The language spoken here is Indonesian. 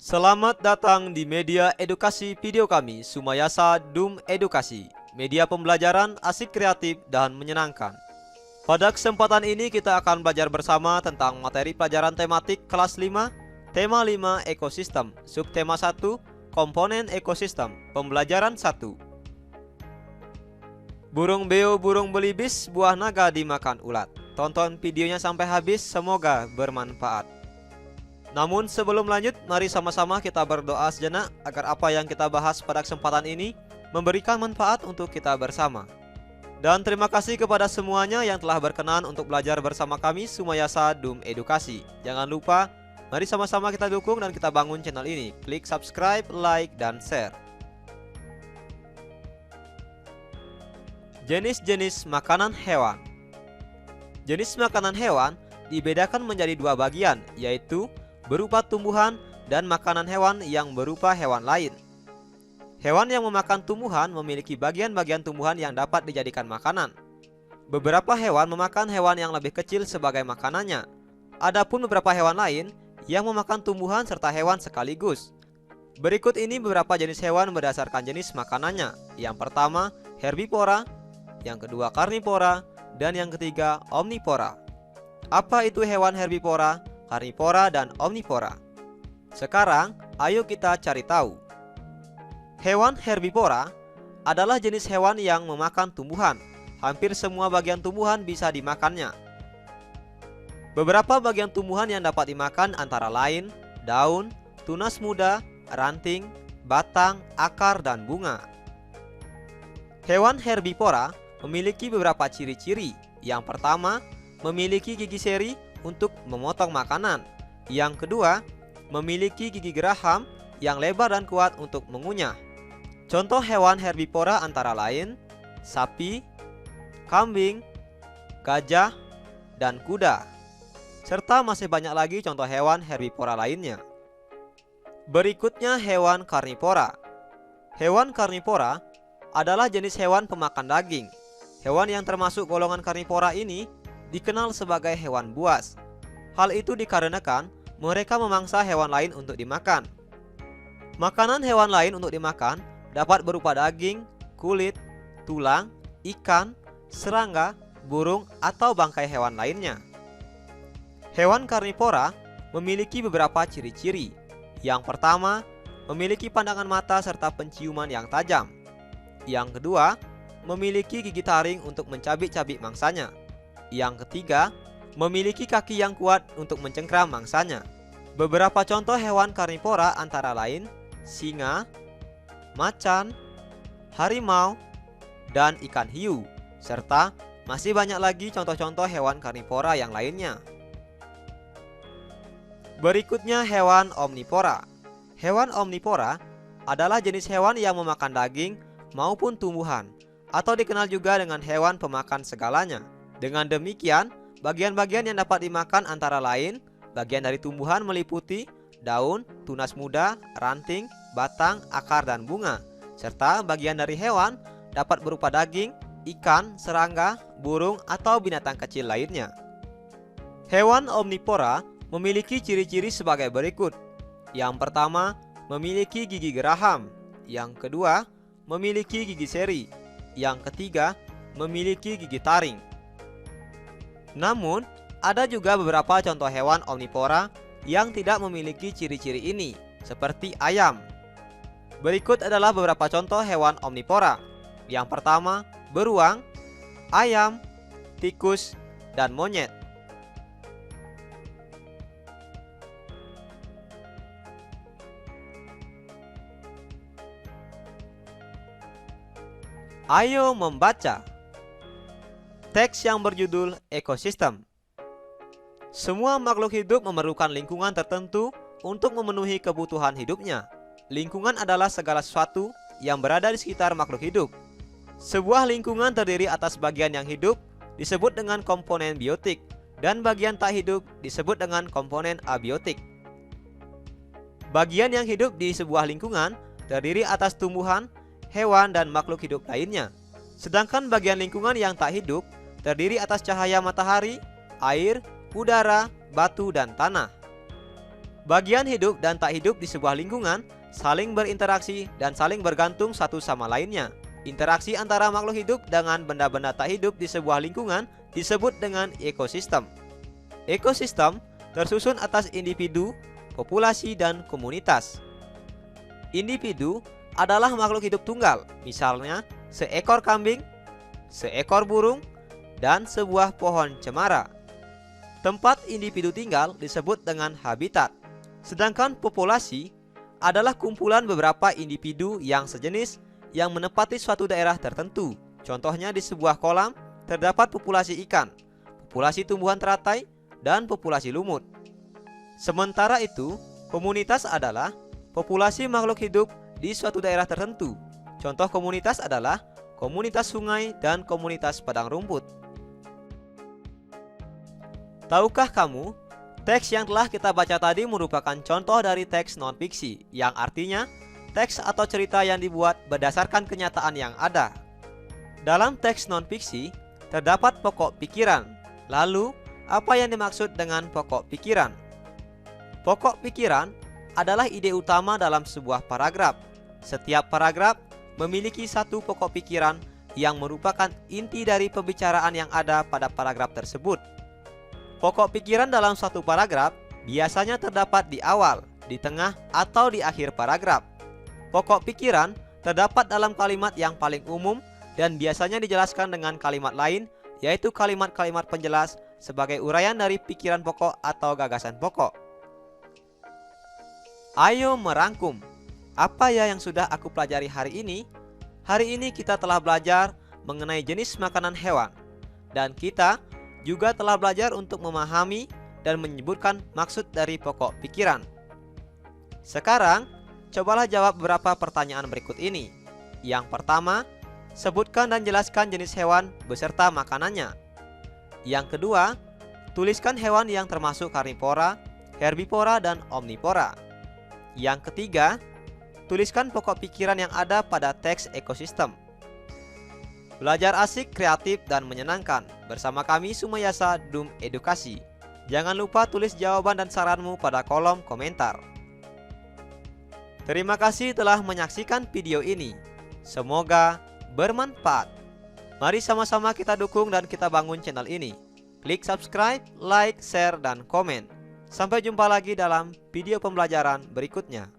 Selamat datang di media edukasi video kami, Sumayasa Dum Edukasi, media pembelajaran asik, kreatif, dan menyenangkan. Pada kesempatan ini kita akan belajar bersama tentang materi pelajaran tematik kelas 5, tema 5 ekosistem, subtema 1, komponen ekosistem, pembelajaran 1. Burung beo burung belibis, buah naga dimakan ulat. Tonton videonya sampai habis, semoga bermanfaat. Namun sebelum lanjut, mari sama-sama kita berdoa sejenak agar apa yang kita bahas pada kesempatan ini memberikan manfaat untuk kita bersama. Dan terima kasih kepada semuanya yang telah berkenan untuk belajar bersama kami, Sumayasa Dum Edukasi. Jangan lupa, mari sama-sama kita dukung dan kita bangun channel ini. Klik subscribe, like, dan share. Jenis-jenis makanan hewan. Jenis makanan hewan dibedakan menjadi dua bagian, yaitu berupa tumbuhan dan makanan hewan yang berupa hewan lain. Hewan yang memakan tumbuhan memiliki bagian-bagian tumbuhan yang dapat dijadikan makanan. Beberapa hewan memakan hewan yang lebih kecil sebagai makanannya. Adapun beberapa hewan lain yang memakan tumbuhan serta hewan sekaligus. Berikut ini beberapa jenis hewan berdasarkan jenis makanannya. Yang pertama, herbivora, yang kedua karnivora, dan yang ketiga omnivora. Apa itu hewan herbivora, karnivora, dan omnivora? Sekarang, ayo kita cari tahu. Hewan herbivora adalah jenis hewan yang memakan tumbuhan. Hampir semua bagian tumbuhan bisa dimakannya. Beberapa bagian tumbuhan yang dapat dimakan antara lain daun, tunas muda, ranting, batang, akar, dan bunga. Hewan herbivora memiliki beberapa ciri-ciri. Yang pertama, memiliki gigi seri untuk memotong makanan. Yang kedua, memiliki gigi geraham yang lebar dan kuat untuk mengunyah. Contoh hewan herbivora antara lain sapi, kambing, gajah, dan kuda. Serta masih banyak lagi contoh hewan herbivora lainnya. Berikutnya hewan karnivora. Hewan karnivora adalah jenis hewan pemakan daging. Hewan yang termasuk golongan karnivora ini dikenal sebagai hewan buas. Hal itu dikarenakan mereka memangsa hewan lain untuk dimakan. Makanan hewan lain untuk dimakan dapat berupa daging, kulit, tulang, ikan, serangga, burung, atau bangkai hewan lainnya. Hewan karnivora memiliki beberapa ciri-ciri. Yang pertama, memiliki pandangan mata serta penciuman yang tajam. Yang kedua, memiliki gigi taring untuk mencabik-cabik mangsanya. Yang ketiga, memiliki kaki yang kuat untuk mencengkram mangsanya. Beberapa contoh hewan karnivora antara lain singa, macan, harimau, dan ikan hiu, serta masih banyak lagi contoh-contoh hewan karnivora yang lainnya. Berikutnya hewan omnivora. Hewan omnivora adalah jenis hewan yang memakan daging maupun tumbuhan, atau dikenal juga dengan hewan pemakan segalanya. Dengan demikian, bagian-bagian yang dapat dimakan antara lain bagian dari tumbuhan meliputi daun, tunas muda, ranting, batang, akar, dan bunga. Serta bagian dari hewan dapat berupa daging, ikan, serangga, burung, atau binatang kecil lainnya. Hewan omnivora memiliki ciri-ciri sebagai berikut. Yang pertama, memiliki gigi geraham. Yang kedua, memiliki gigi seri. Yang ketiga, memiliki gigi taring. Namun, ada juga beberapa contoh hewan omnivora yang tidak memiliki ciri-ciri ini, seperti ayam. Berikut adalah beberapa contoh hewan omnivora. Yang pertama, beruang, ayam, tikus, dan monyet. Ayo membaca. Teks yang berjudul ekosistem. Semua makhluk hidup memerlukan lingkungan tertentu untuk memenuhi kebutuhan hidupnya. Lingkungan adalah segala sesuatu yang berada di sekitar makhluk hidup. Sebuah lingkungan terdiri atas bagian yang hidup disebut dengan komponen biotik, dan bagian tak hidup disebut dengan komponen abiotik. Bagian yang hidup di sebuah lingkungan terdiri atas tumbuhan, hewan, dan makhluk hidup lainnya. Sedangkan bagian lingkungan yang tak hidup terdiri atas cahaya matahari, air, udara, batu, dan tanah. Bagian hidup dan tak hidup di sebuah lingkungan saling berinteraksi dan saling bergantung satu sama lainnya. Interaksi antara makhluk hidup dengan benda-benda tak hidup di sebuah lingkungan disebut dengan ekosistem. Ekosistem tersusun atas individu, populasi, dan komunitas. Individu adalah makhluk hidup tunggal, misalnya seekor kambing, seekor burung, dan sebuah pohon cemara. Tempat individu tinggal disebut dengan habitat. Sedangkan populasi adalah kumpulan beberapa individu yang sejenis yang menempati suatu daerah tertentu. Contohnya di sebuah kolam terdapat populasi ikan, populasi tumbuhan teratai, dan populasi lumut. Sementara itu, komunitas adalah populasi makhluk hidup di suatu daerah tertentu. Contoh komunitas adalah komunitas sungai dan komunitas padang rumput. Tahukah kamu, teks yang telah kita baca tadi merupakan contoh dari teks non-fiksi, yang artinya teks atau cerita yang dibuat berdasarkan kenyataan yang ada. Dalam teks non-fiksi, terdapat pokok pikiran. Lalu, apa yang dimaksud dengan pokok pikiran? Pokok pikiran adalah ide utama dalam sebuah paragraf. Setiap paragraf memiliki satu pokok pikiran yang merupakan inti dari pembicaraan yang ada pada paragraf tersebut. Pokok pikiran dalam suatu paragraf biasanya terdapat di awal, di tengah, atau di akhir paragraf. Pokok pikiran terdapat dalam kalimat yang paling umum dan biasanya dijelaskan dengan kalimat lain, yaitu kalimat-kalimat penjelas sebagai uraian dari pikiran pokok atau gagasan pokok. Ayo merangkum. Apa ya yang sudah aku pelajari hari ini? Hari ini kita telah belajar mengenai jenis makanan hewan, dan kita juga telah belajar untuk memahami dan menyebutkan maksud dari pokok pikiran. Sekarang, cobalah jawab beberapa pertanyaan berikut ini. Yang pertama, sebutkan dan jelaskan jenis hewan beserta makanannya. Yang kedua, tuliskan hewan yang termasuk karnivora, herbivora, dan omnivora. Yang ketiga, tuliskan pokok pikiran yang ada pada teks ekosistem. Belajar asik, kreatif, dan menyenangkan bersama kami Sumayasa Dum Edukasi. Jangan lupa tulis jawaban dan saranmu pada kolom komentar. Terima kasih telah menyaksikan video ini. Semoga bermanfaat. Mari sama-sama kita dukung dan kita bangun channel ini. Klik subscribe, like, share, dan komen. Sampai jumpa lagi dalam video pembelajaran berikutnya.